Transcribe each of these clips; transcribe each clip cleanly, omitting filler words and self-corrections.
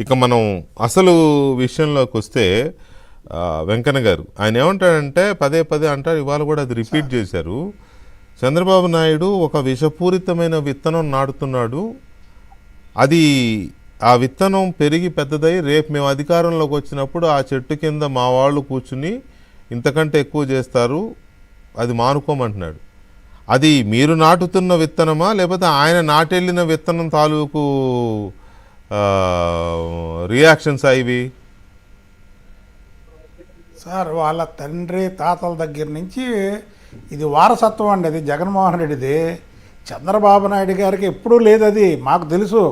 ఇక మనం అసలు విషయంలోకి వస్తే వెంకన్న గారు ఆయన ఏమంటాడంటే పదే పదే అంటారు, ఇవాళ కూడా అది రిపీట్ చేశారు. చంద్రబాబు నాయుడు ఒక విషపూరితమైన విత్తనం నాటుతున్నాడు, అది ఆ విత్తనం పెరిగి పెద్దదై రేపు మేము అధికారంలోకి వచ్చినప్పుడు ఆ చెట్టు కింద మా వాళ్ళు కూర్చుని ఇంతకంటే ఎక్కువ చేస్తారు, అది మానుకోమంటున్నాడు. అది మీరు నాటుతున్న విత్తనమా లేకపోతే ఆయన నాటెళ్ళిన విత్తనం తాలూకు రియాక్షన్స్ ఇవి? సార్ వాళ్ళ తండ్రి తాతల దగ్గర నుంచి ఇది వారసత్వం అండి. అది జగన్మోహన్ రెడ్డిది. చంద్రబాబు నాయుడు గారికి ఎప్పుడూ లేదు. అది మాకు తెలుసు.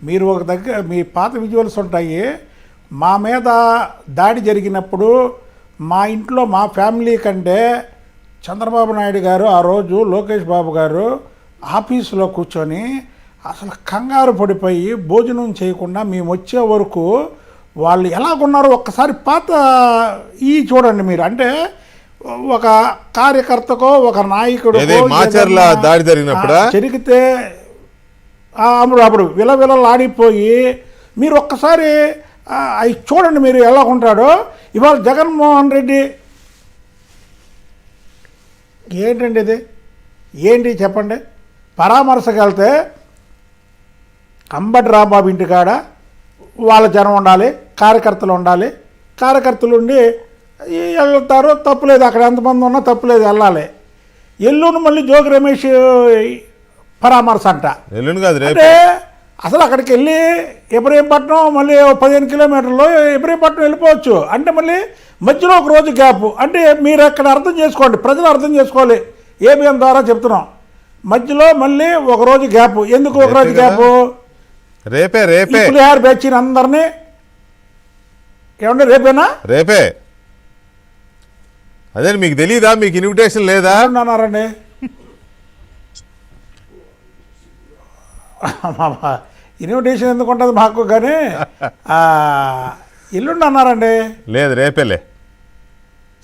మీరు ఒక దగ్గర మీ పాత విజువల్స్ ఉంటాయి. మా మీద దాడి జరిగినప్పుడు మా ఇంట్లో మా ఫ్యామిలీ కంటే చంద్రబాబు నాయుడు గారు ఆ రోజు లోకేష్ బాబు గారు ఆఫీసులో కూర్చొని అసలు కంగారు పడిపోయి భోజనం చేయకుండా మేము వచ్చే వరకు వాళ్ళు ఎలాగున్నారో ఒక్కసారి పాత ఈ చూడండి మీరు. అంటే ఒక కార్యకర్తకో ఒక నాయకుడు దాడి జరిగినప్పుడు జరిగితే అప్పుడు విలవిలలాడిపోయి మీరు ఒక్కసారి అవి చూడండి మీరు ఎలా ఉంటాడో. ఇవాళ జగన్మోహన్ రెడ్డి ఏంటండి ఇది? ఏంటి చెప్పండి? పరామర్శకు వెళ్తే అంబటి రాంబాబు ఇంటికాడ వాళ్ళ జనం ఉండాలి, కార్యకర్తలు ఉండాలి. కార్యకర్తలు ఉండి వెళ్తారు, తప్పులేదు. అక్కడ ఎంతమంది ఉన్నా తప్పులేదు, వెళ్ళాలి. ఎల్లుండి మళ్ళీ జోగి రమేష్ పరామర్శ అంట. అంటే అసలు అక్కడికి వెళ్ళి ఇబ్రహీంపట్నం మళ్ళీ 15 కిలోమీటర్లు ఇబ్రహీంపట్నం వెళ్ళిపోవచ్చు. అంటే మళ్ళీ మధ్యలో ఒక రోజు గ్యాప్. అంటే మీరు అక్కడ అర్థం చేసుకోండి, ప్రజలు అర్థం చేసుకోవాలి. ఏబిఎం ద్వారా చెప్తున్నాం. మధ్యలో మళ్ళీ ఒక రోజు గ్యాప్. ఎందుకు ఒక రోజు గ్యాప్? రేపే పులిహార బ్యాచ్ అందరినీ ఏమంటే రేపేనా? రేపే. అదే మీకు తెలీదా? మీకు ఇన్విటేషన్ లేదా అన్నారండి? ఇన్విటేషన్ ఎందుకు ఉంటుంది మాకు? కానీ ఎల్లుండి అన్నారండి. లేదు రేపేలే.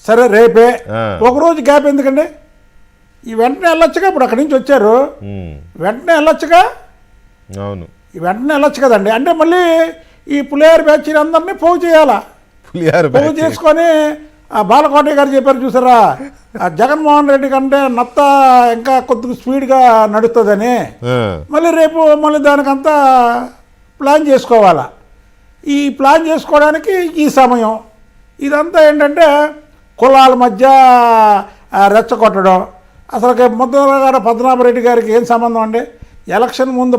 సరే రేపే. ఒకరోజు గ్యాప్ ఎందుకండి? ఈ వెంటనే వెళ్ళొచ్చుగా. ఇప్పుడు అక్కడి నుంచి వచ్చారు, వెంటనే వెళ్ళొచ్చుగా. అవును, వెంటనే వెళ్ళొచ్చు కదండి. అంటే మళ్ళీ ఈ పులిహార బ్యాచ్ అందరినీ పోగు చేయాలా. పోగు చేసుకొని బాలకోటయ్య గారు చెప్పారు చూసారా, జగన్మోహన్ రెడ్డి కంటే నత్త ఇంకా కొద్దిగా స్పీడ్గా నడుస్తుందని. మళ్ళీ రేపు మళ్ళీ దానికంతా ప్లాన్ చేసుకోవాలా. ఈ ప్లాన్ చేసుకోవడానికి ఈ సమయం ఇదంతా ఏంటంటే కులాల మధ్య రెచ్చగొట్టడం. అసలు ముద్రగడ పద్మనాభరెడ్డి గారికి ఏం సంబంధం అండి? ఎలక్షన్ ముందు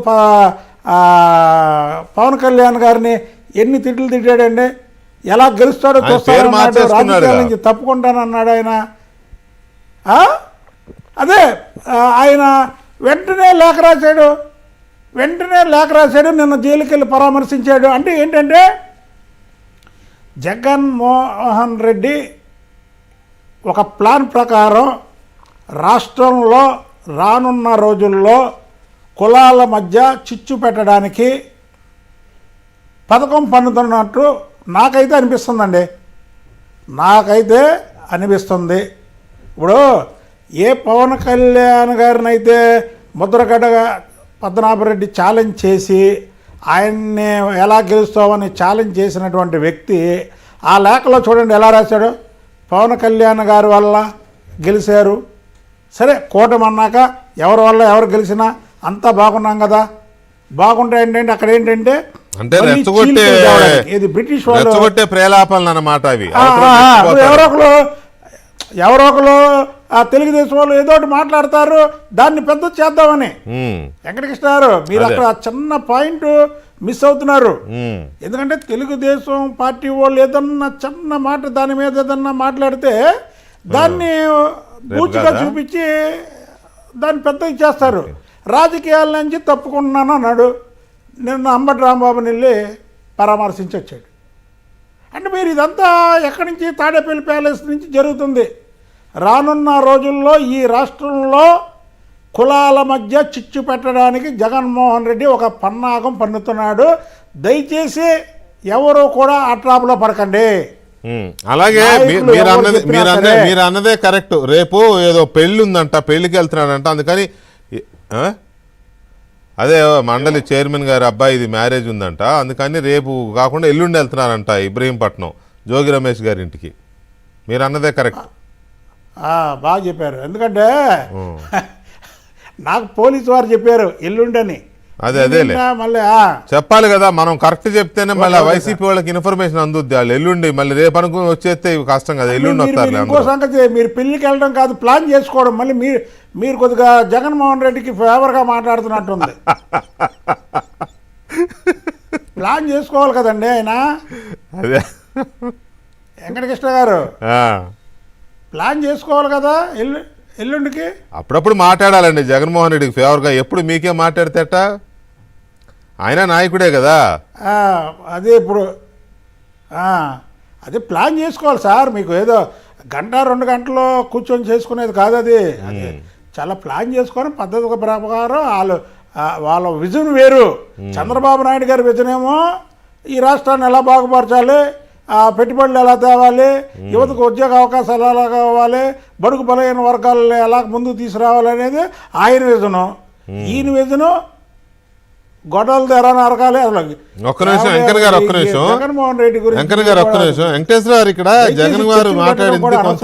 పవన్ కళ్యాణ్ గారిని ఎన్ని తిట్లు తిట్టాడండి? ఎలా గెలుస్తాడో చూస్తాడన్నాడు, రాజకీయాల నుంచి తప్పుకుంటానన్నాడు ఆయన. అదే ఆయన వెంటనే లేఖ రాశాడు, నిన్న జైలుకి వెళ్ళి పరామర్శించాడు. అంటే ఏంటంటే జగన్మోహన్ రెడ్డి ఒక ప్లాన్ ప్రకారం రాష్ట్రంలో రానున్న రోజుల్లో కులాల మధ్య చిచ్చు పెట్టడానికి పథకం పన్నుతున్నట్టు నాకైతే అనిపిస్తుంది. ఇప్పుడు ఏ పవన్ కళ్యాణ్ గారిని అయితే ముద్రగడ్డ పద్మనాభరెడ్డి ఛాలెంజ్ చేసి ఆయన్ని ఎలా గెలుస్తామని ఛాలెంజ్ చేసినటువంటి వ్యక్తి ఆ లేఖలో చూడండి ఎలా రాశాడు. పవన్ కళ్యాణ్ గారి వల్ల గెలిచారు. సరే, కూటమి అన్నాక ఎవరి వల్ల ఎవరు గెలిచినా అంతా బాగున్నాం కదా. బాగుంటే ఏంటంటే అక్కడ ఏంటంటే ఇది బ్రిటిష్ వాళ్ళు ప్రేలాపనలు అన్నమాట. అవి ఎవరో ఒకరు ఆ తెలుగుదేశం వాళ్ళు ఏదో ఒకటి మాట్లాడతారు, దాన్ని పెద్ద చేద్దామని. వెంకటకృష్ణ గారు, మీరు అక్కడ చిన్న పాయింట్ మిస్ అవుతున్నారు. ఎందుకంటే తెలుగుదేశం పార్టీ వాళ్ళు ఏదన్నా చిన్న మాట దాని మీద ఏదన్నా మాట్లాడితే దాన్ని బూచిగా చూపించి దాన్ని పెద్ద ఇచ్చేస్తారు. రాజకీయాల నుంచి తప్పుకుంటున్నాను అన్నాడు. నిన్న అంబటి రాంబాబుని వెళ్ళి పరామర్శించి వచ్చాడు. అంటే మీరు ఇదంతా ఎక్కడి నుంచి? తాడేపల్లి ప్యాలెస్ నుంచి జరుగుతుంది. రానున్న రోజుల్లో ఈ రాష్ట్రంలో కులాల మధ్య చిచ్చు పెట్టడానికి జగన్మోహన్ రెడ్డి ఒక పన్నాగం పన్నుతున్నాడు. దయచేసి ఎవరు కూడా ఆ ట్రాప్లో పడకండి. అలాగే మీరు అన్నదే కరెక్ట్. రేపు ఏదో పెళ్ళి ఉందంట, పెళ్ళికి వెళ్తున్నాడంట, అందుకని అదే మండలి చైర్మన్ గారి అబ్బాయిది మ్యారేజ్ ఉందంట, అందుకని రేపు కాకుండా ఎల్లుండి వెళ్తున్నారంట ఇబ్రహీంపట్నం జోగి రమేష్ గారి ఇంటికి. మీరు అన్నదే కరెక్ట్. బాగా చెప్పారు. ఎందుకంటే నాకు పోలీసు వారు చెప్పారు ఎల్లుండని. అదేలే మళ్ళీ చెప్పాలి కదా, మనం కరెక్ట్ చెప్తేనే మళ్ళీ వైసీపీ వాళ్ళకి ఇన్ఫర్మేషన్ అందుద్ది. వాళ్ళు ఎల్లుండి మళ్ళీ రేపు అనుకుని వచ్చేస్తే ఇవి కష్టం కదా, ఎల్లుండి వస్తారు. ఇంకో సంగతి, మీరు పెళ్లికి వెళ్ళడం కాదు, ప్లాన్ చేసుకోవడం. మళ్ళీ మీరు కొద్దిగా జగన్మోహన్ రెడ్డికి ఫేవర్గా మాట్లాడుతున్నట్టుంది. ప్లాన్ చేసుకోవాలి కదండి ఆయన. అదే వెంకటకృష్ణ గారు ప్లాన్ చేసుకోవాలి కదా ఎల్లుండికి. అప్పుడప్పుడు మాట్లాడాలండి జగన్మోహన్ రెడ్డికి ఫేవర్గా. ఎప్పుడు మీకే మాట్లాడితేట, ఆయన నాయకుడే కదా. అదే ఇప్పుడు అదే ప్లాన్ చేసుకోవాలి సార్. మీకు ఏదో గంట 2 గంటల్లో కూర్చొని చేసుకునేది కాదు అది. అది చాలా ప్లాన్ చేసుకొని పద్ధతి ప్రకారం వాళ్ళ విజన్ వేరు. చంద్రబాబు నాయుడు గారి విజన్ ఏమో ఈ రాష్ట్రాన్ని ఎలా బాగుపరచాలి, పెట్టుబడులు ఎలా తేవాలి, యువతకు ఉద్యోగ అవకాశాలు ఎలా కావాలి, బడుగు బలైన వర్గాలను ఎలా ముందుకు తీసుకురావాలి అనేది ఆయన విజను. ఈయన విజను గొడవలు తెర నరకాలి. ఒక్క నిమిషం వెంకన్న గారు, ఒక్క నిమిషం జగన్మోహన్ రెడ్డి గురించి వెంకన్న గారు, ఒక్క నిమిషం. వెంకటేశ్వర గారు, ఇక్కడ జగన్ గారు మాట్లాడింది కొంత